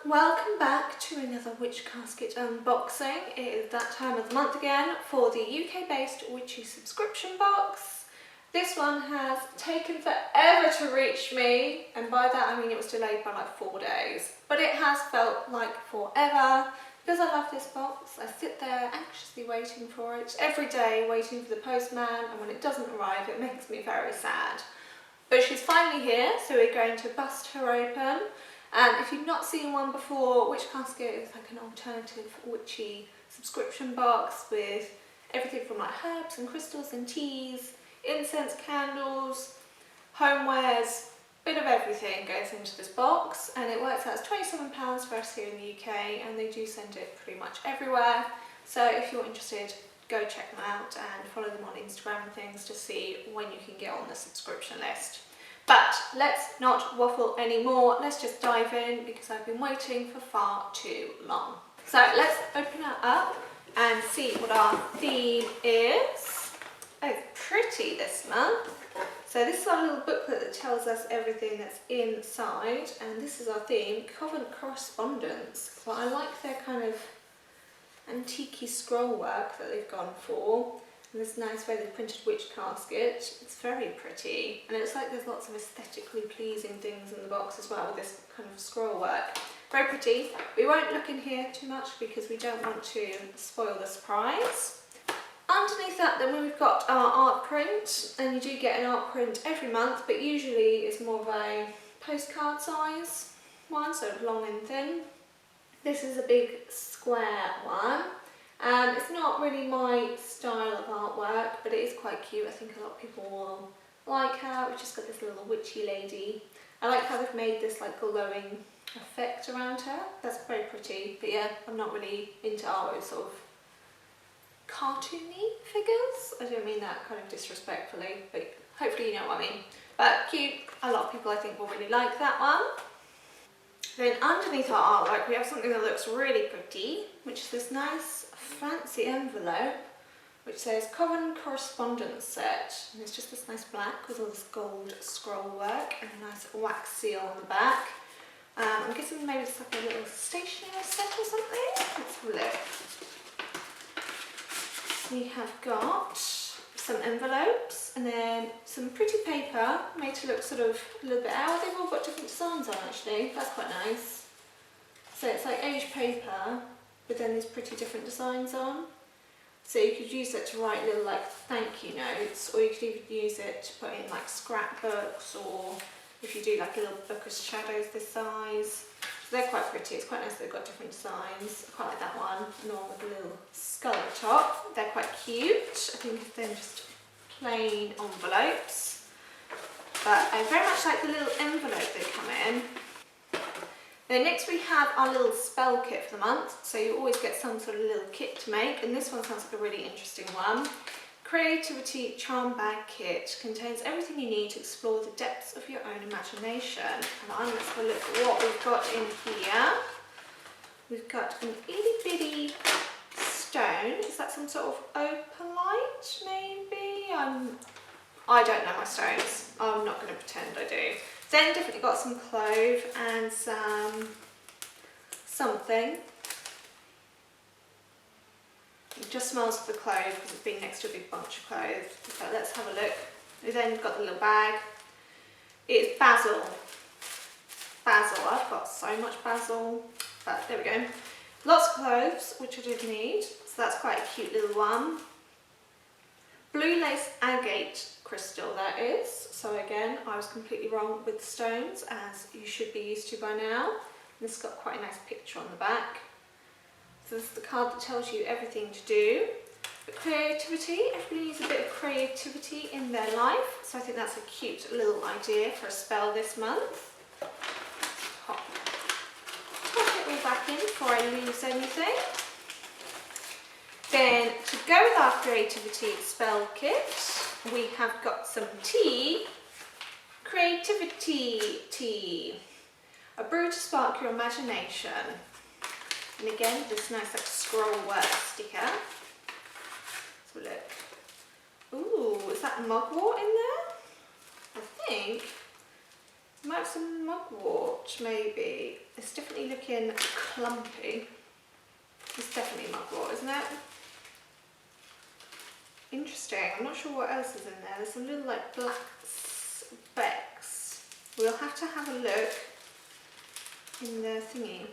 welcome back to another Witch Casket unboxing. It is that time of the month again for the UK based Witchy subscription box. This one has taken forever to reach me, and by that I mean it was delayed by like 4 days. But it has felt like forever because I love this box. I sit there anxiously waiting for it every day, waiting for the postman, and when it doesn't arrive it makes me very sad. But she's finally here, so we're going to bust her open. And if you've not seen one before, Witch Casket is like an alternative witchy subscription box with everything from like herbs and crystals and teas, incense, candles, homewares, bit of everything goes into this box, and it works out as £27 for us here in the UK, and they do send it pretty much everywhere. So if you're interested, go check them out and follow them on Instagram and things to see when you can get on the subscription list. But let's not waffle anymore, let's just dive in because I've been waiting for far too long. So let's open it up and see what our theme is. Oh, pretty this month. So this is our little booklet that tells us everything that's inside, and this is our theme, Coven Correspondence. So I like their kind of antique-y scroll work that they've gone for. And this nice way they've printed Witch Casket. It's very pretty, and it looks like there's lots of aesthetically pleasing things in the box as well with this kind of scroll work. Very pretty. We won't look in here too much because we don't want to spoil the surprise. Underneath that then we've got our art print, and you do get an art print every month, but usually it's more of a postcard size one, so long and thin. This is a big square one. It's not really my style of artwork, but it is quite cute. I think a lot of people will like her. We've just got this little witchy lady. I like how they've made this like glowing effect around her. That's very pretty. But yeah, I'm not really into art with sort of cartoony figures. I don't mean that kind of disrespectfully, but hopefully you know what I mean. But cute. A lot of people I think will really like that one. Then underneath our artwork we have something that looks really pretty, which is this nice fancy envelope which says Coven Correspondence set, and it's just this nice black with all this gold scroll work and a nice wax seal on the back. I'm guessing maybe it's like a little stationery set or something. Let's have a look. We have got some envelopes and then some pretty paper made to look sort of a little bit out. They've all got different designs on actually, that's quite nice. So it's like aged paper with then these pretty different designs on. So you could use it to write little like thank you notes, or you could even use it to put in like scrapbooks, or if you do like a little book of shadows this size. So they're quite pretty, it's quite nice they've got different designs. I quite like that one, and the one with a little skull at the top. They're quite cute. I think they're just plain envelopes. But I very much like the little envelope they come in. Then next we have our little spell kit for the month, so you always get some sort of little kit to make, and this one sounds like a really interesting one. Creativity Charm Bag Kit contains everything you need to explore the depths of your own imagination. And let's have a look at what we've got in here. We've got an itty bitty stone. Is that some sort of opalite maybe? I don't know my stones. I'm not going to pretend I do. Then definitely got some clove and something. It just smells of the clove because it's been next to a big bunch of cloves. But let's have a look. We then got the little bag. It's basil. Basil. I've got so much basil. But there we go. Lots of cloves, which I did need. So that's quite a cute little one. Blue lace agate crystal that is. So again, I was completely wrong with the stones, as you should be used to by now. This has got quite a nice picture on the back. So this is the card that tells you everything to do. But creativity, everybody needs a bit of creativity in their life. So I think that's a cute little idea for a spell this month. Pop it all back in before I lose anything. Then to go with our creativity spell kit, we have got some tea. Creativity tea. A brew to spark your imagination. And again, this nice like scroll work sticker. Let's have a look. Ooh, is that mugwort in there? I think. Might have some mugwort, maybe. It's definitely looking clumpy. It's definitely mugwort, isn't it? Interesting. I'm not sure what else is in there. There's some little like black specks. We'll have to have a look in the thingy.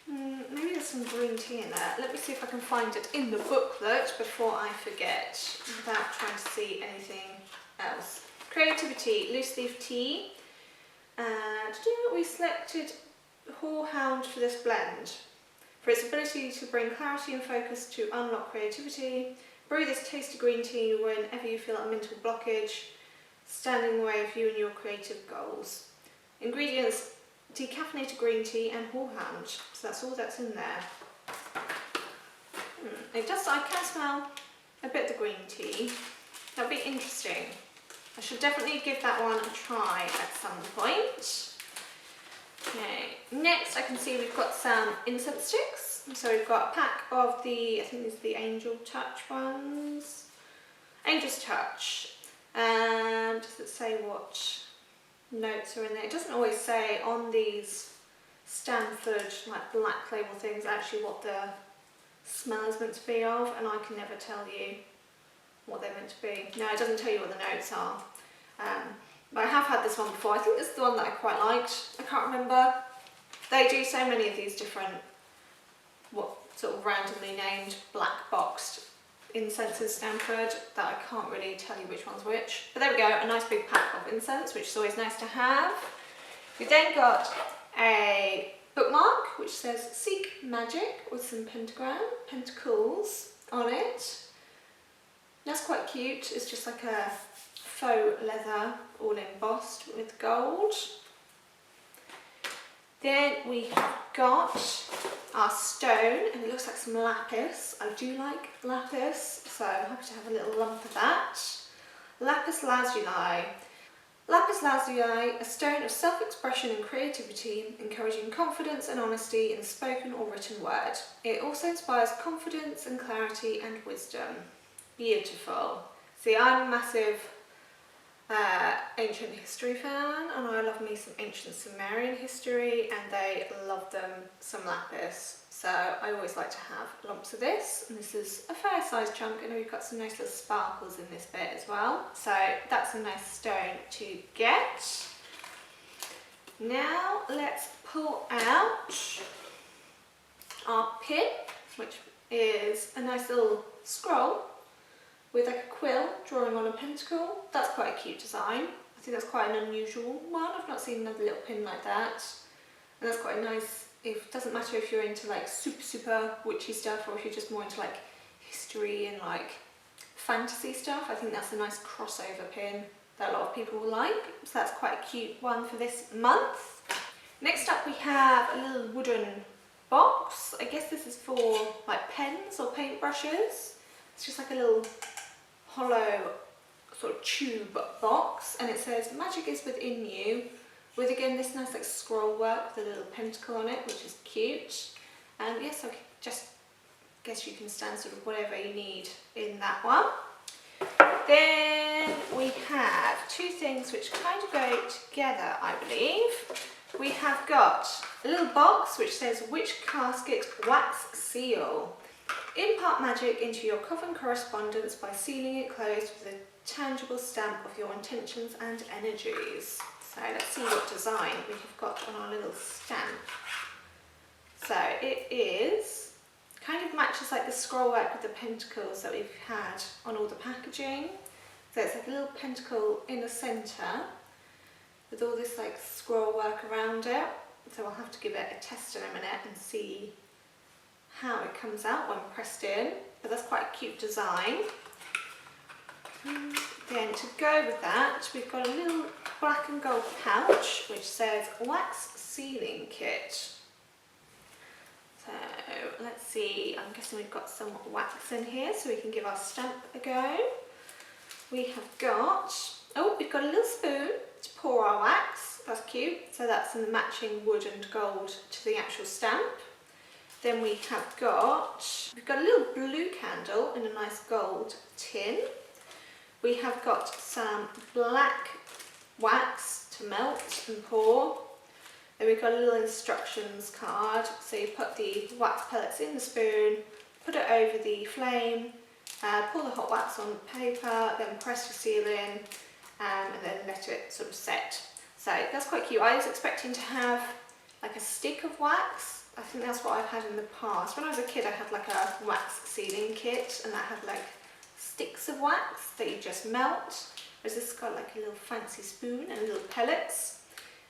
Maybe there's some green tea in there. Let me see if I can find it in the booklet before I forget, without trying to see anything else. Creativity, loose leaf tea. And we selected Horehound for this blend. For its ability to bring clarity and focus to unlock creativity. Brew this tasty green tea whenever you feel a mental blockage standing in the way of you and your creative goals. Ingredients: decaffeinated green tea and horehound. So that's all that's in there. It does, I can smell a bit of the green tea. That'll be interesting. I should definitely give that one a try at some point. Okay, next I can see we've got some incense sticks. So we've got a pack of the, I think these are the Angel Touch ones. Angel's Touch. And does it say what notes are in there? It doesn't always say on these Stanford like black label things actually what the smell is meant to be of, and I can never tell you what they're meant to be. No, it doesn't tell you what the notes are. But I have had this one before. I think this is the one that I quite liked. I can't remember. They do so many of these different, what sort of randomly named black boxed incenses Stanford, that I can't really tell you which one's which. But there we go, a nice big pack of incense, which is always nice to have. We then got a bookmark which says Seek Magic with some pentacles on it. That's quite cute. It's just like a faux leather all embossed with gold. Then we have got our stone, and it looks like some lapis. I do like lapis, so I'm happy to have a little lump of that. Lapis lazuli. Lapis lazuli, a stone of self-expression and creativity, encouraging confidence and honesty in spoken or written word. It also inspires confidence and clarity and wisdom. Beautiful. See, I'm a massive ancient history fan, and I love me some ancient Sumerian history, and they love them some lapis. So I always like to have lumps of this, and this is a fair sized chunk, and we've got some nice little sparkles in this bit as well. So that's a nice stone to get. Now let's pull out our pin, which is a nice little scroll with like a quill drawing on a pentacle. That's quite a cute design. I think that's quite an unusual one. I've not seen another little pin like that. And that's quite nice. It doesn't matter if you're into like super witchy stuff, or if you're just more into like history and like fantasy stuff. I think that's a nice crossover pin that a lot of people will like. So that's quite a cute one for this month. Next up we have a little wooden box. I guess this is for like pens or paintbrushes. It's just like a little hollow sort of tube box, and it says magic is within you, with again this nice like scroll work with a little pentacle on it, which is cute. And yes, I just guess you can stand sort of whatever you need in that one. Then we have two things which kind of go together, I believe. We have got a little box which says Witch Casket Wax Seal. Impart magic into your Coven correspondence by sealing it closed with a tangible stamp of your intentions and energies. So let's see what design we have got on our little stamp. So it is, kind of matches like the scroll work with the pentacles that we've had on all the packaging. So it's like a little pentacle in the centre with all this like scroll work around it. So I'll have to give it a test in a minute and see how it comes out when pressed in, but that's quite a cute design. Then to go with that, we've got a little black and gold pouch which says Wax Sealing Kit. So let's see, I'm guessing we've got some wax in here so we can give our stamp a go. We have got, we've got a little spoon to pour our wax. That's cute. So that's in the matching wood and gold to the actual stamp. Then we have we've got a little blue candle in a nice gold tin. We have got some black wax to melt and pour. Then we've got a little instructions card. So you put the wax pellets in the spoon, put it over the flame, pour the hot wax on the paper, then press your seal in, and then let it sort of set. So that's quite cute. I was expecting to have like a stick of wax. I think that's what I've had in the past. When I was a kid I had like a wax sealing kit, and that had like sticks of wax that you just melt. Whereas this has got like a little fancy spoon and little pellets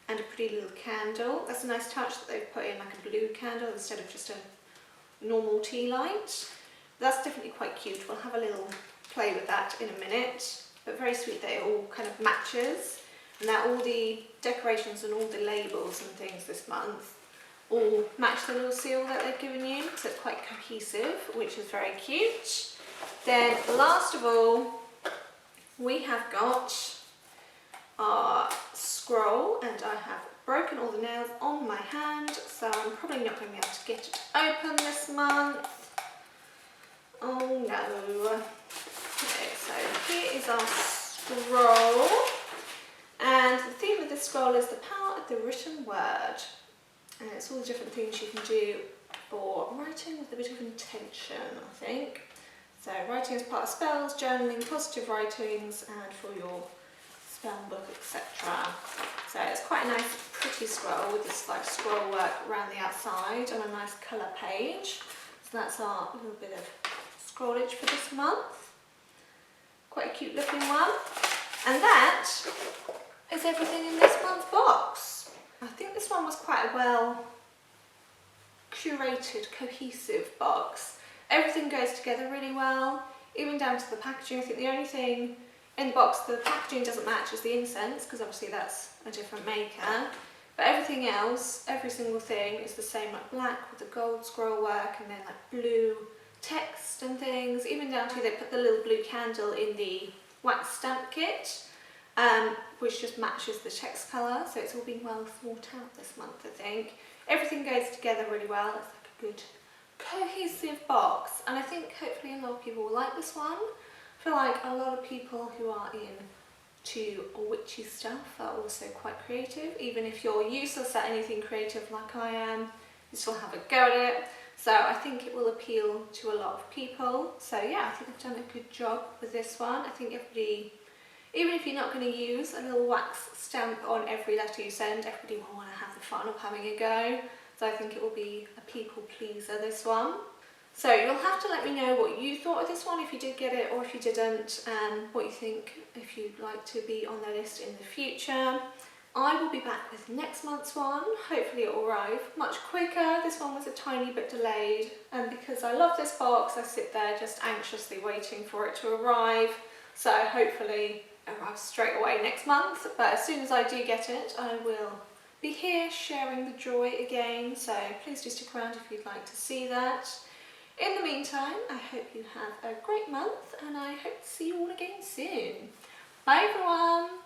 and a pretty little candle. That's a nice touch that they've put in like a blue candle instead of just a normal tea light. That's definitely quite cute. We'll have a little play with that in a minute. But very sweet that it all kind of matches, and that all the decorations and all the labels and things this month all match the little seal that they've given you, so it's quite cohesive, which is very cute. Then last of all, we have got our scroll, and I have broken all the nails on my hand, so I'm probably not going to be able to get it open this month. Oh no. Okay, so here is our scroll, and the theme of this scroll is the power of the written word, and it's all the different things you can do for writing with a bit of intention, I think. So writing as part of spells, journaling, positive writings, and for your spell book, etc. So it's quite a nice pretty scroll with this like scroll work around the outside and a nice colour page. So that's our little bit of scrollage for this month. Quite a cute looking one. And that is everything in this month's box. I think this one was quite a well curated, cohesive box. Everything goes together really well, even down to the packaging. I think the only thing in the box the packaging doesn't match is the incense, because obviously that's a different maker. But everything else, every single thing is the same, like black with the gold scroll work and then like blue text and things. Even down to they put the little blue candle in the wax stamp kit, which just matches the text colour. So it's all been well thought out this month, I think. Everything goes together really well. It's like a good cohesive box, and I think hopefully a lot of people will like this one. I feel like a lot of people who are into witchy stuff are also quite creative. Even if you're useless at anything creative like I am, you still have a go at it. So I think it will appeal to a lot of people. So yeah, I think I've done a good job with this one. I think everybody, even if you're not going to use a little wax stamp on every letter you send, everybody will want to have the fun of having a go. So I think it will be a people pleaser, this one. So you'll have to let me know what you thought of this one, if you did get it or if you didn't, and what you think if you'd like to be on the list in the future. I will be back with next month's one. Hopefully it will arrive much quicker. This one was a tiny bit delayed, and because I love this box, I sit there just anxiously waiting for it to arrive. So hopefully it arrives straight away next month, but as soon as I do get it, I will be here sharing the joy again. So please do stick around if you'd like to see that. In the meantime, I hope you have a great month, and I hope to see you all again soon. Bye everyone!